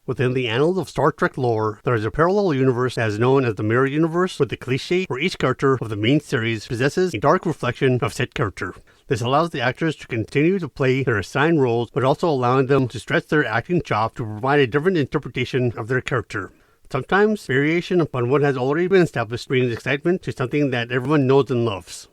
Within the annals of Star Trek lore, there is a parallel universe that is known as the Mirror Universe, with the cliché where each character of the main series possesses a dark reflection of said character. This allows the actors to continue to play their assigned roles, but also allowing them to stretch their acting chops to provide a different interpretation of their character. Sometimes, variation upon what has already been established brings excitement to something that everyone knows and loves.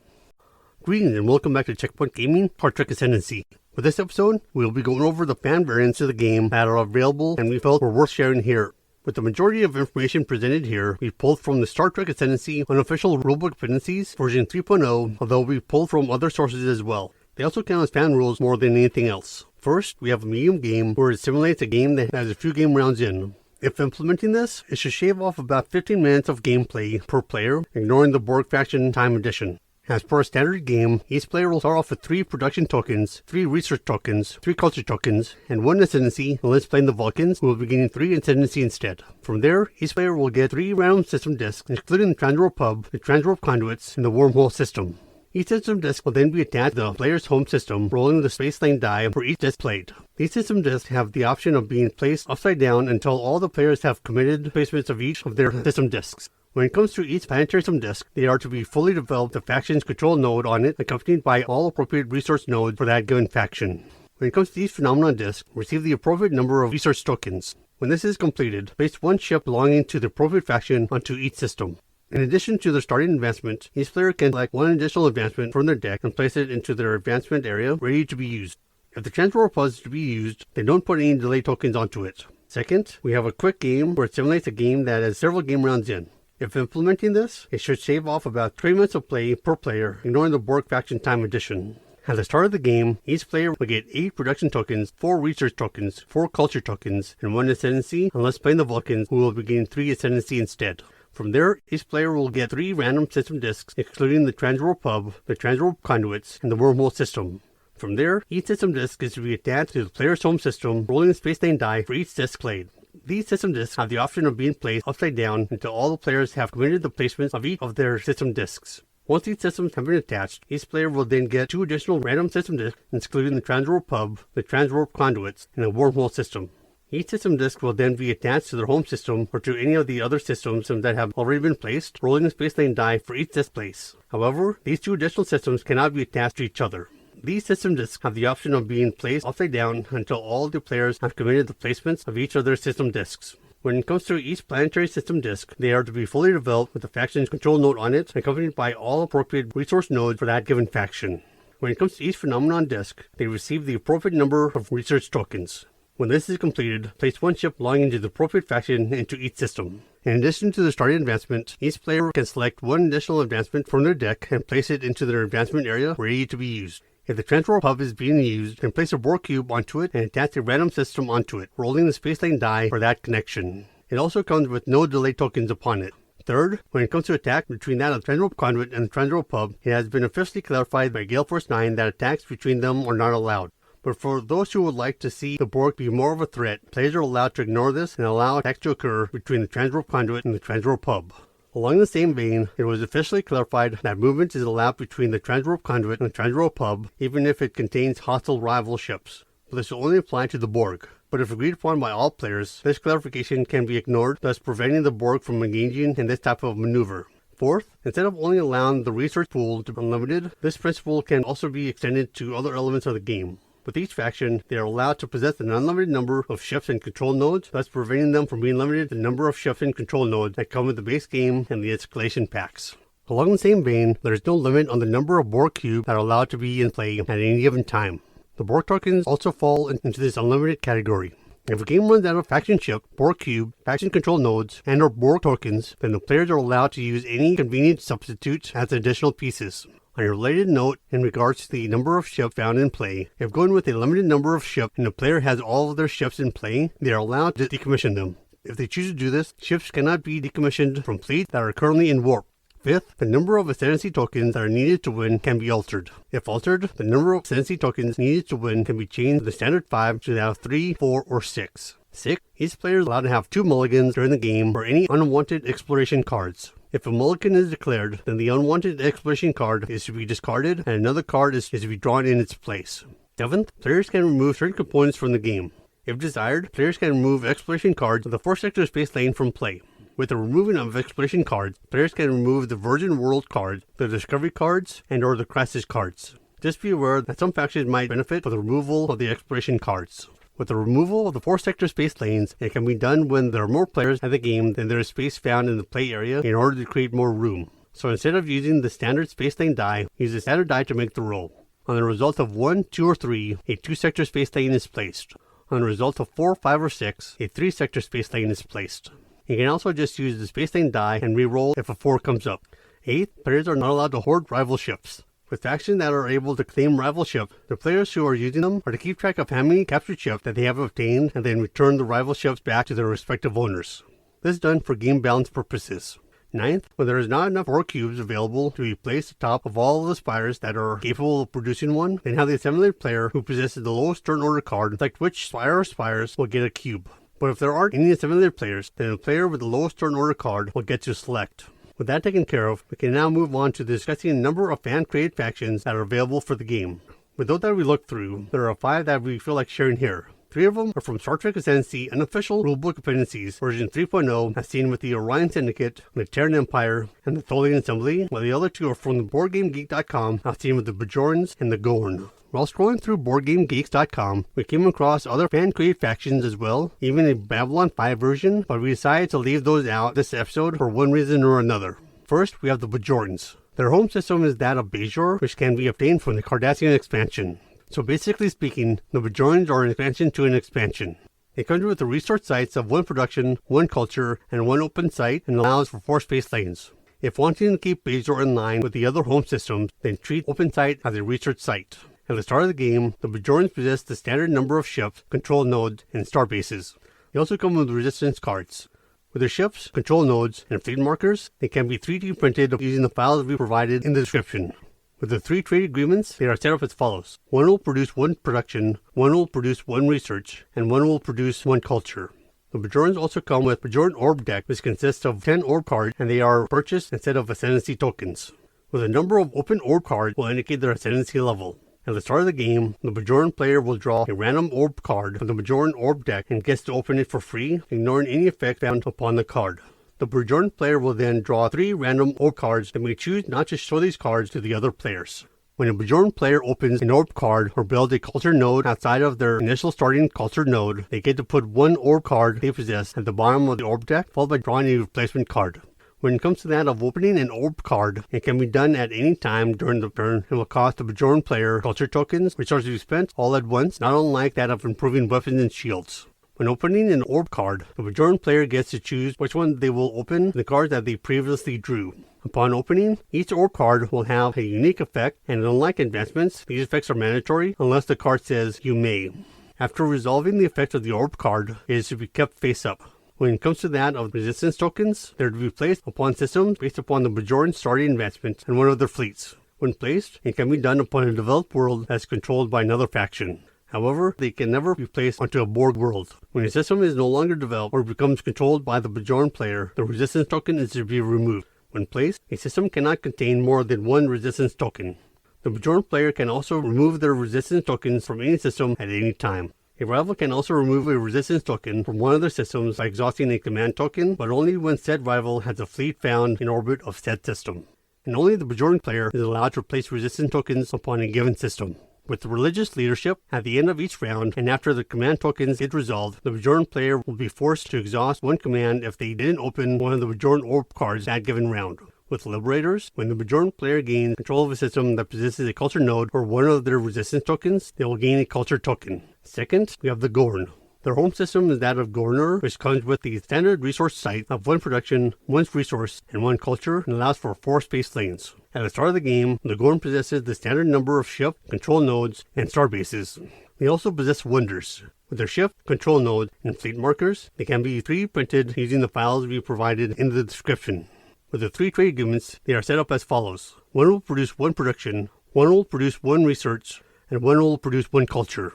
Greetings and welcome back to Checkpoint Gaming, Star Trek Ascendancy. For this episode, we will be going over the fan variants of the game that are available and we felt were worth sharing here. With the majority of information presented here, we pulled from the Star Trek Ascendancy unofficial rulebook dependencies version 3.0, although we pulled from other sources as well. They also count as fan rules more than anything else. First, we have a medium game where it simulates a game that has a few game rounds in. If implementing this, it should shave off about 15 minutes of gameplay per player, ignoring the Borg Faction Time Edition. As per a standard game, each player will start off with 3 production tokens, 3 research tokens, 3 culture tokens, and 1 ascendancy, unless playing the Vulcans, who will be getting 3 ascendancy instead. From there, each player will get 3 random system discs, including the transwarp hub, the transwarp conduits, and the wormhole system. Each system disc will then be attached to the player's home system, rolling the space lane die for each disc played. These system discs have the option of being placed upside down until all the players have committed placements of each of their system discs. When it comes to each planetary system disk, they are to be fully developed the faction's control node on it, accompanied by all appropriate resource nodes for that given faction. When it comes to each phenomenon disk, receive the appropriate number of research tokens. When this is completed, place 1 ship belonging to the appropriate faction onto each system. In addition to their starting advancement, each player can select 1 additional advancement from their deck and place it into their advancement area ready to be used. If the transwarp hub is to be used, then don't put any delay tokens onto it. Second, we have a quick game where it simulates a game that has several game rounds in. If implementing this, it should shave off about 3 minutes of play per player, ignoring the Borg Faction Time Edition. At the start of the game, each player will get 8 production tokens, 4 research tokens, 4 culture tokens, and 1 ascendancy, unless playing the Vulcans, who will be getting 3 ascendancy instead. From there, each player will get 3 random system discs, including the transwarp hub, the transwarp conduits, and the wormhole system. From there, each system disc is to be attached to the player's home system, rolling the space lane die for each disc played. These system discs have the option of being placed upside down until all the players have committed the placements of each of their system discs. Once these systems have been attached, each player will then get 2 additional random system discs, including the transwarp hub, the transwarp conduits, and the wormhole system. Each system disc will then be attached to their home system or to any of the other systems that have already been placed, rolling the space lane die for each disc place. However, these 2 additional systems cannot be attached to each other. These system discs have the option of being placed upside down until all the players have committed the placements of each of their system discs. When it comes to each planetary system disc, they are to be fully developed with the faction's control node on it, accompanied by all appropriate resource nodes for that given faction. When it comes to each phenomenon disc, they receive the appropriate number of research tokens. When this is completed, place 1 ship belonging to the appropriate faction into each system. In addition to the starting advancement, each player can select 1 additional advancement from their deck and place it into their advancement area ready to be used. If the transwarp hub is being used, then place a Borg cube onto it and attach a random system onto it, rolling the space lane die for that connection. It also comes with no delay tokens upon it. Third, when it comes to attack between that of the transwarp conduit and the transwarp hub, it has been officially clarified by Gale Force 9 that attacks between them are not allowed. But for those who would like to see the Borg be more of a threat, players are allowed to ignore this and allow attacks to occur between the transwarp conduit and the transwarp hub. Along the same vein, it was officially clarified that movement is allowed between the transwarp conduit and the transwarp hub, even if it contains hostile rival ships. But this will only apply to the Borg. But if agreed upon by all players, this clarification can be ignored, thus preventing the Borg from engaging in this type of maneuver. Fourth, instead of only allowing the research pool to be unlimited, this principle can also be extended to other elements of the game. With each faction, they are allowed to possess an unlimited number of ships and control nodes, thus preventing them from being limited to the number of ships and control nodes that come with the base game and the escalation packs. Along the same vein, there is no limit on the number of Borg cubes that are allowed to be in play at any given time. The Borg tokens also fall into this unlimited category. If a game runs out of faction ship, Borg cube, faction control nodes, and or Borg tokens, then the players are allowed to use any convenient substitutes as additional pieces. On a related note, in regards to the number of ships found in play, if going with a limited number of ships and the player has all of their ships in play, they are allowed to decommission them. If they choose to do this, ships cannot be decommissioned from fleets that are currently in warp. Fifth, the number of ascendancy tokens that are needed to win can be altered. If altered, the number of ascendancy tokens needed to win can be changed from the standard 5 to now 3, 4, or 6. 6. Each player is allowed to have 2 mulligans during the game for any unwanted exploration cards. If a mulligan is declared, then the unwanted exploration card is to be discarded and another card is to be drawn in its place. 7th, players can remove certain components from the game. If desired, players can remove exploration cards of the 4-sector space lane from play. With the removing of exploration cards, players can remove the Virgin World cards, the Discovery cards, and or the Crisis cards. Just be aware that some factions might benefit from the removal of the exploration cards. With the removal of the 4-sector space lanes, it can be done when there are more players at the game than there is space found in the play area in order to create more room. So instead of using the standard space lane die, use the standard die to make the roll. On the result of 1, 2, or 3, a 2-sector space lane is placed. On the result of 4, 5, or 6, a 3-sector space lane is placed. You can also just use the space lane die and re-roll if a 4 comes up. 8th, players are not allowed to hoard rival ships. With factions that are able to claim rival ships, the players who are using them are to keep track of how many captured ships that they have obtained and then return the rival ships back to their respective owners. This is done for game balance purposes. 9th, when there is not enough 4 cubes available to be placed atop of all of the spires that are capable of producing one, then have the assimilated player who possesses the lowest turn order card select which spire or spires will get a cube. But if there aren't any assimilated players, then the player with the lowest turn order card will get to select. With that taken care of, we can now move on to discussing a number of fan-created factions that are available for the game. With those that we looked through, there are 5 that we feel like sharing here. 3 of them are from Star Trek Ascendancy Unofficial Rulebook Appendices version 3.0 as seen with the Orion Syndicate, the Terran Empire, and the Tholian Assembly, while the other 2 are from the BoardGameGeek.com as seen with the Bajorans and the Gorn. While scrolling through BoardGameGeeks.com, we came across other fan-created factions as well, even a Babylon 5 version, but we decided to leave those out this episode for one reason or another. First, we have the Bajorans. Their home system is that of Bajor, which can be obtained from the Cardassian expansion. So basically speaking, the Bajorans are an expansion to an expansion. It comes with the resource sites of 1 production, 1 culture, and 1 open site, and allows for 4 space lanes. If wanting to keep Bajor in line with the other home systems, then treat open site as a research site. At the start of the game, the Bajorans possess the standard number of ships, control nodes, and star bases. They also come with resistance cards. With their ships, control nodes, and fleet markers, they can be 3D printed using the files we provided in the description. With the 3 trade agreements, they are set up as follows. 1 will produce 1 production, 1 will produce 1 research, and 1 will produce 1 culture. The Bajorans also come with Bajoran Orb deck, which consists of 10 orb cards, and they are purchased instead of Ascendancy tokens. With a number of open orb cards will indicate their Ascendancy level. At the start of the game, the Bajoran player will draw a random orb card from the Bajoran Orb deck and gets to open it for free, ignoring any effect found upon the card. The Bajoran player will then draw 3 random orb cards and may choose not to show these cards to the other players. When a Bajoran player opens an orb card or builds a culture node outside of their initial starting culture node, they get to put 1 orb card they possess at the bottom of the orb deck, followed by drawing a replacement card. When it comes to that of opening an orb card, it can be done at any time during the turn and will cost the Bajoran player culture tokens, which are to be spent all at once, not unlike that of improving weapons and shields. When opening an orb card, the Bajoran player gets to choose which one they will open the cards that they previously drew. Upon opening, each orb card will have a unique effect, and unlike advancements, these effects are mandatory unless the card says you may. After resolving the effect of the orb card, it is to be kept face up. When it comes to that of resistance tokens, they are to be placed upon systems based upon the Bajoran starting advancement and one of their fleets. When placed, it can be done upon a developed world that is controlled by another faction. However, they can never be placed onto a Borg world. When a system is no longer developed or becomes controlled by the Bajoran player, the resistance token is to be removed. When placed, a system cannot contain more than 1 resistance token. The Bajoran player can also remove their resistance tokens from any system at any time. A rival can also remove a resistance token from one of their systems by exhausting a command token, but only when said rival has a fleet found in orbit of said system. And only the Bajoran player is allowed to replace resistance tokens upon a given system. With the religious leadership, at the end of each round, and after the command tokens get resolved, the Bajoran player will be forced to exhaust 1 command if they didn't open one of the Bajoran orb cards that given round. With Liberators, when the Bajoran player gains control of a system that possesses a culture node or one of their resistance tokens, they will gain a culture token. Second, we have the Gorn. Their home system is that of Gorner, which comes with the standard resource site of 1 production, 1 resource, and 1 culture, and allows for 4 space lanes. At the start of the game, the Gorn possesses the standard number of ship, control nodes, and star bases. They also possess wonders. With their ship, control node, and fleet markers, they can be 3D printed using the files we provided in the description. With the 3 trade agreements, they are set up as follows. 1 will produce 1 production, 1 will produce 1 research, and 1 will produce 1 culture.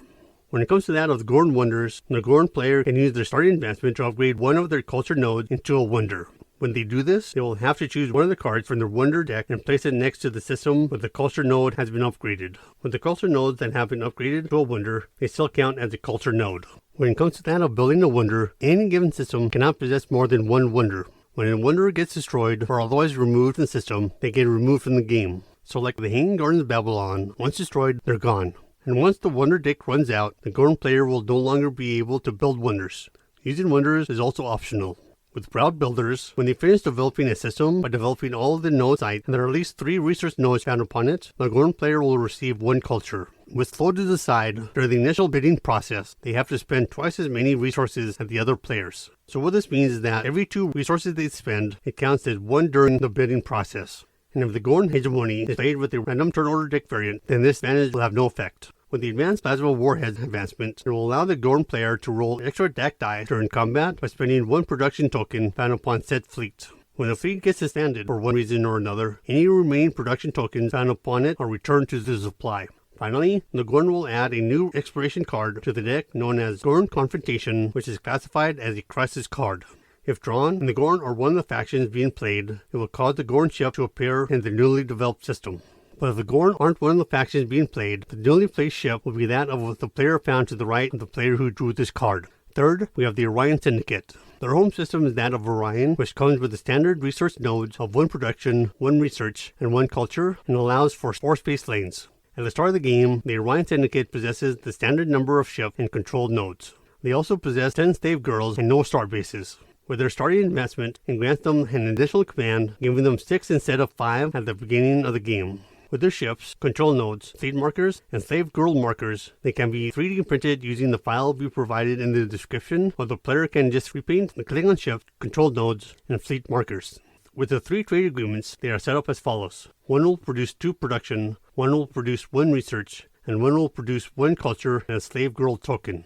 When it comes to that of the Gorn wonders, the Gorn player can use their starting advancement to upgrade 1 of their culture nodes into a wonder. When they do this, they will have to choose one of the cards from their wonder deck and place it next to the system where the culture node has been upgraded. With the culture nodes that have been upgraded to a wonder, they still count as a culture node. When it comes to that of building a wonder, any given system cannot possess more than one wonder. When a wonder gets destroyed or otherwise removed from the system, they get removed from the game. So like the Hanging Gardens of Babylon, once destroyed, they're gone. And once the wonder deck runs out, the Gordon player will no longer be able to build wonders. Using wonders is also optional. With Proud Builders, when they finish developing a system by developing all of the nodes site and there are at least 3 research nodes found upon it, the Gordon player will receive 1 culture. With Flow to the side, during the initial bidding process, they have to spend twice as many resources as the other players. So what this means is that every 2 resources they spend, it counts as 1 during the bidding process. And if the Gordon Hegemony is played with the random turn order deck variant, then this advantage will have no effect. With the Advanced Plasma Warhead advancement, it will allow the Gordon player to roll extra deck die during combat by spending 1 production token found upon said fleet. When a fleet gets disbanded for one reason or another, any remaining production tokens found upon it are returned to the supply. Finally, the Gordon will add a new exploration card to the deck known as Gordon Confrontation, which is classified as a crisis card. If drawn, and the Gordon are one of the factions being played, it will cause the Gordon ship to appear in the newly developed system. But if the Gordon aren't one of the factions being played, the newly placed ship will be that of the player found to the right of the player who drew this card. Third, we have the Orion Syndicate. Their home system is that of Orion, which comes with the standard resource nodes of 1 production, 1 research, and 1 culture, and allows for 4 space lanes. At the start of the game, the Orion Syndicate possesses the standard number of ship and controlled nodes. They also possess 10 slave girls and no star bases. With their starting investment, it grants them an additional command, giving them 6 instead of 5 at the beginning of the game. With their ships, control nodes, fleet markers, and slave girl markers, they can be 3D printed using the file we provided in the description, or the player can just repaint the Klingon ship, control nodes, and fleet markers. With the 3 trade agreements, they are set up as follows. 1 will produce 2 production, 1 will produce 1 research, and 1 will produce 1 culture and a slave girl token.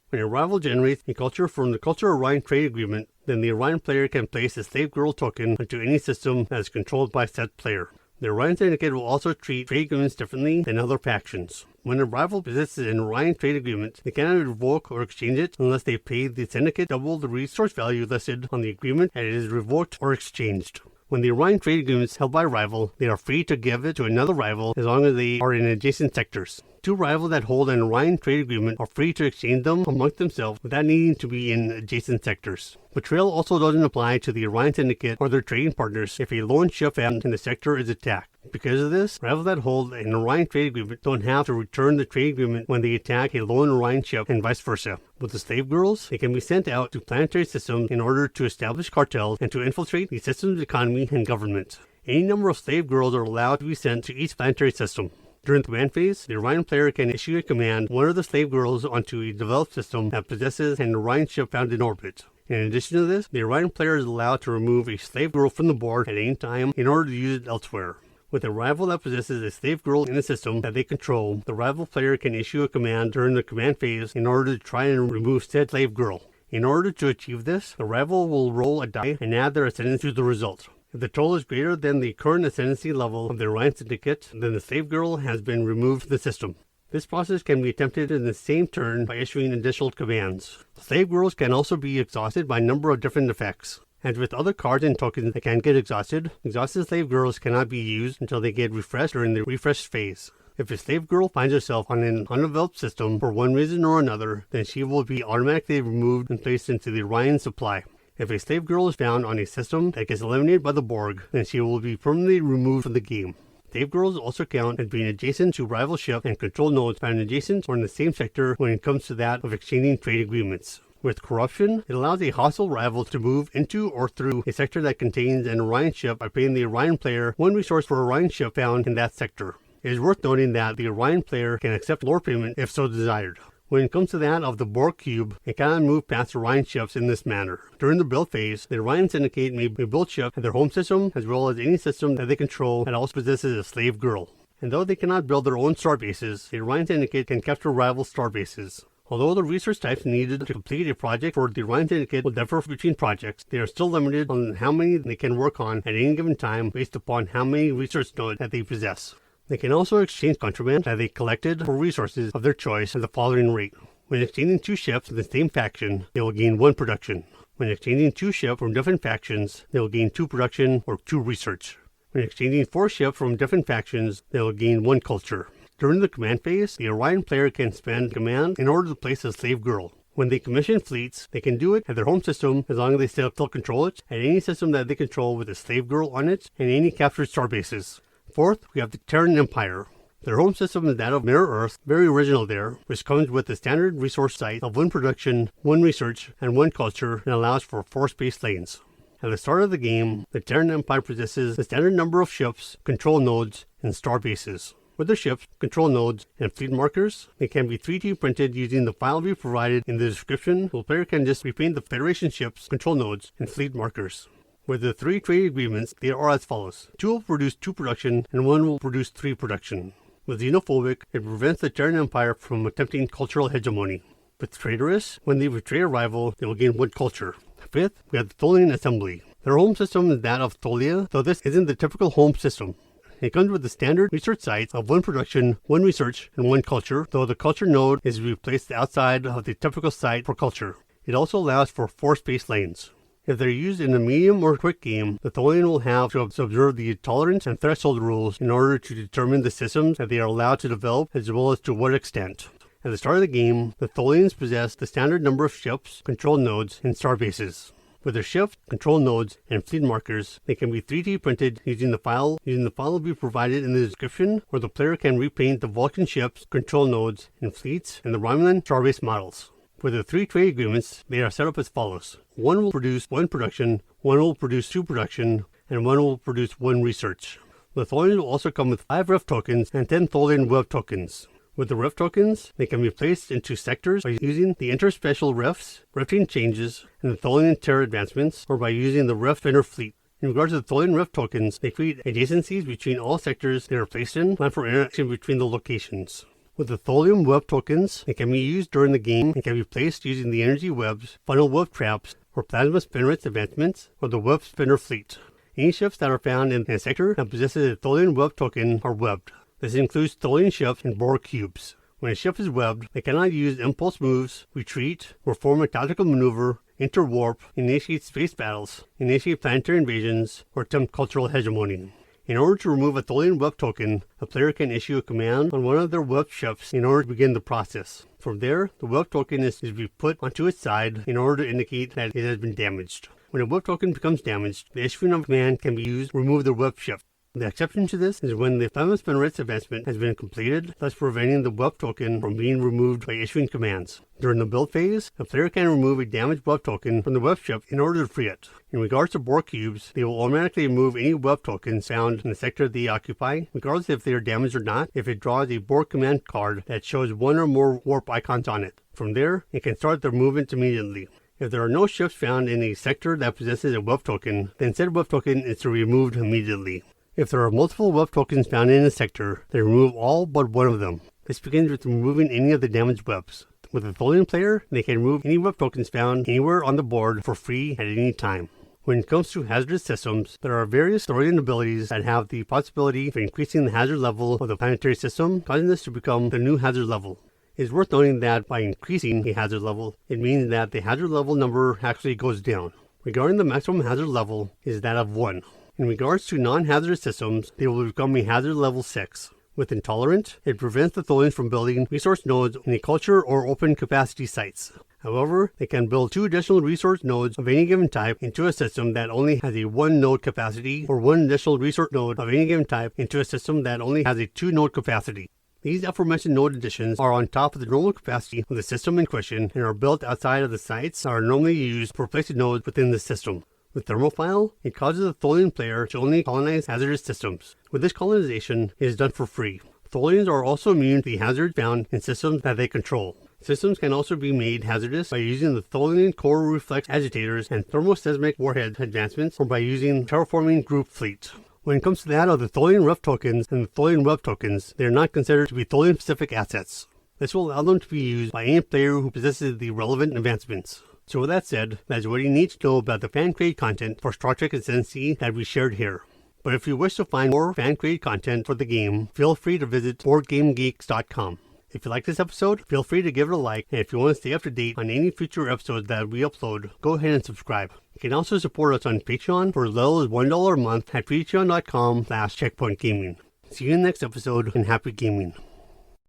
When a rival generates a culture from the Culture Orion trade agreement, then the Orion player can place a slave girl token onto any system that is controlled by said player. The Orion Syndicate will also treat trade agreements differently than other factions. When a rival possesses an Orion trade agreement, they cannot revoke or exchange it unless they pay the Syndicate double the resource value listed on the agreement and it is revoked or exchanged. When the Orion trade agreement is held by a rival, they are free to give it to another rival as long as they are in adjacent sectors. 2 rivals that hold an Orion trade agreement are free to exchange them amongst themselves without needing to be in adjacent sectors. Betrayal also doesn't apply to the Orion Syndicate or their trading partners if a lone ship found in the sector is attacked. Because of this, rivals that hold an Orion trade agreement don't have to return the trade agreement when they attack a lone Orion ship and vice versa. With the slave girls, they can be sent out to planetary systems in order to establish cartels and to infiltrate the system's economy and government. Any number of slave girls are allowed to be sent to each planetary system. During the command phase, the Orion player can issue a command one of the slave girls onto a developed system that possesses an Orion ship found in orbit. In addition to this, the Orion player is allowed to remove a slave girl from the board at any time in order to use it elsewhere. With a rival that possesses a slave girl in a system that they control, the rival player can issue a command during the command phase in order to try and remove said slave girl. In order to achieve this, the rival will roll a die and add their ascendancy to the result. If the total is greater than the current ascendancy level of the Orion Syndicate, then the slave girl has been removed from the system. This process can be attempted in the same turn by issuing additional commands. The slave girls can also be exhausted by a number of different effects. As with other cards and tokens that can get exhausted slave girls cannot be used until they get refreshed during the refresh phase. If a slave girl finds herself on an undeveloped system for one reason or another, then she will be automatically removed and placed into the Orion supply. If a slave girl is found on a system that gets eliminated by the Borg, then she will be permanently removed from the game. Slave girls also count as being adjacent to rival ship and control nodes found adjacent or in the same sector when it comes to that of exchanging trade agreements. With corruption, it allows a hostile rival to move into or through a sector that contains an Orion ship by paying the Orion player one resource for Orion ship found in that sector. It is worth noting that the Orion player can accept lore payment if so desired. When it comes to that of the Borg cube, it cannot move past Orion ships in this manner. During the build phase, the Orion Syndicate may build ship at their home system as well as any system that they control that also possesses a slave girl. And though they cannot build their own star bases, the Orion Syndicate can capture rival star bases. Although the research types needed to complete a project for the Orion Syndicate will differ between projects, they are still limited on how many they can work on at any given time based upon how many research nodes that they possess. They can also exchange contraband that they collected for resources of their choice at the following rate. When exchanging 2 ships of the same faction, they will gain 1 production. When exchanging 2 ships from different factions, they will gain 2 production or 2 research. When exchanging 4 ships from different factions, they will gain 1 culture. During the command phase, the Orion player can spend command in order to place a slave girl. When they commission fleets, they can do it at their home system as long as they still control it, at any system that they control with a slave girl on it, and any captured star bases. Fourth, we have the Terran Empire. Their home system is that of Mirror Earth, very original there, which comes with the standard resource site of 1 production, 1 research, and 1 culture, and allows for 4 space lanes. At the start of the game, the Terran Empire possesses the standard number of ships, control nodes, and star bases. With their ships, control nodes, and fleet markers, they can be 3D printed using the file view provided in the description, so the player can just repaint the Federation ships, control nodes, and fleet markers. With the 3 trade agreements, they are as follows. 2 will produce 2 production, and 1 will produce 3 production. With xenophobic, it prevents the Terran Empire from attempting cultural hegemony. With traitorous, when they betray a rival, they will gain 1 culture. Fifth, we have the Tholian Assembly. Their home system is that of Tholia, though this isn't the typical home system. It comes with the standard research sites of 1 production, 1 research, and 1 culture, though the culture node is replaced outside of the typical site for culture. It also allows for 4 space lanes. If they're used in a medium or quick game, the Tholian will have to observe the tolerance and threshold rules in order to determine the systems that they are allowed to develop as well as to what extent. At the start of the game, the Tholians possess the standard number of ships, control nodes, and star bases. With their ships, control nodes, and fleet markers, they can be 3D printed using the file view provided in the description, or the player can repaint the Vulcan ships, control nodes, and fleets, and the Romulan starbase models. For the 3 trade agreements, they are set up as follows. 1 will produce 1 production, 1 will produce 2 production, and 1 will produce 1 research. The Tholians will also come with 5 Rift tokens and 10 Tholian Web tokens. With the Rift tokens, they can be placed into sectors by using the interspecial rifts, rifting changes, and the Tholian Terror advancements, or by using the Rift Spinner fleet. In regards to the Tholian Rift tokens, they create adjacencies between all sectors they are placed in, and for interaction between the locations. With the Tholian Web tokens, they can be used during the game and can be placed using the energy webs, funnel web traps, or plasma spinnerets advancements, or the Web Spinner fleet. Any ships that are found in a sector that possesses a Tholian Web token are webbed. This includes Tholian ships and Borg cubes. When a ship is webbed, they cannot use impulse moves, retreat, or form a tactical maneuver, interwarp, initiate space battles, initiate planetary invasions, or attempt cultural hegemony. In order to remove a Tholian web token, a player can issue a command on one of their web ships in order to begin the process. From there, the web token is to be put onto its side in order to indicate that it has been damaged. When a web token becomes damaged, the issuing of a command can be used to remove the web ship. The exception to this is when the plasma spinnerets advancement has been completed, thus preventing the web token from being removed by issuing commands. During the build phase, a player can remove a damaged web token from the web ship in order to free it. In regards to Borg cubes, they will automatically remove any web tokens found in the sector they occupy, regardless if they are damaged or not, if it draws a Borg command card that shows 1 or more warp icons on it. From there, it can start their movement immediately. If there are no ships found in a sector that possesses a web token, then said web token is to be removed immediately. If there are multiple web tokens found in a sector, they remove all but 1 of them. This begins with removing any of the damaged webs. With a Tholian player, they can remove any web tokens found anywhere on the board for free at any time. When it comes to hazardous systems, there are various Thorian abilities that have the possibility of increasing the hazard level of the planetary system, causing this to become the new hazard level. It is worth noting that by increasing a hazard level, it means that the hazard level number actually goes down. Regarding the maximum hazard level is that of 1. In regards to non-hazardous systems, they will become a hazard level 6. With Intolerant, it prevents the Tholians from building resource nodes in a culture or open capacity sites. However, they can build 2 additional resource nodes of any given type into a system that only has a 1 node capacity, or 1 additional resource node of any given type into a system that only has a 2 node capacity. These aforementioned node additions are on top of the normal capacity of the system in question and are built outside of the sites that are normally used for placing nodes within the system. With Thermophile, it causes the Tholian player to only colonize hazardous systems. With this colonization, it is done for free. Tholians are also immune to the hazards found in systems that they control. Systems can also be made hazardous by using the Tholian core reflex agitators and thermoseismic warhead advancements, or by using terraforming group fleet. When it comes to that of the Tholian Rift tokens and the Tholian Web tokens, they are not considered to be Tholian-specific assets. This will allow them to be used by any player who possesses the relevant advancements. So with that said, that is what you need to know about the fan-created content for Star Trek Ascendancy that we shared here. But if you wish to find more fan-created content for the game, feel free to visit BoardGameGeeks.com. If you like this episode, feel free to give it a like, and if you want to stay up to date on any future episodes that we upload, go ahead and subscribe. You can also support us on Patreon for as little as $1 a month at patreon.com/checkpointgaming. See you in the next episode, and happy gaming.